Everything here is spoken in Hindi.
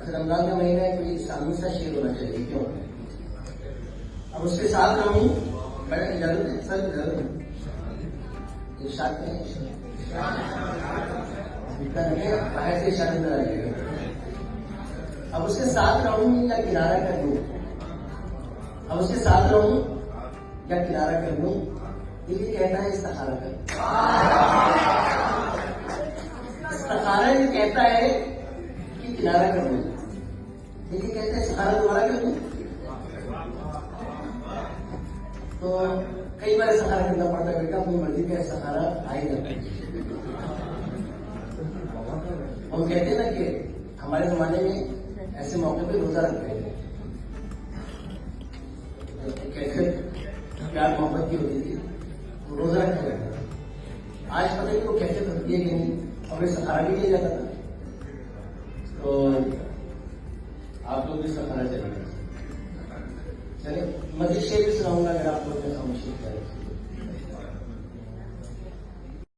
रमजान का महीना है, कोई इस्लामी सा शेर होना चाहिए, क्यों? अब उसके साथ रहूं, बड़ा इजाजत है सर, जरूर इरशाद करें, बाहर से इशारा नजर आएगा। अब उसके साथ रहूं या किनारा कर दूं, अब उसके साथ रहूं या किनारा कर दूं, ये कहता है इस्तिखारा कर। इस्तिखारा ये कहता है कि किनारा कर दूं, लेकिन कहते हैं इस्तिखारा दोबारा कर दूं। तो कई बार इस्तिखारा करना पड़ता है, बेटा अपनी मर्जी का इस्तिखारा आएगा। हम कहते हैं ना कि हमारे जमाने में ऐसे मौके पे रोजा रखते हैं, कैसे प्यार मोहब्बत की होती थी, तो रोजा रखा जाता था। आज पता नहीं वो कैसे करती है कि नहीं, और इस्तिखारा भी किया जाता था। तो आप लोग भी इस्तिखारा चलेंगे, चले मजीद शेर भी सुनाऊंगा अगर आप लोग ने खामोशी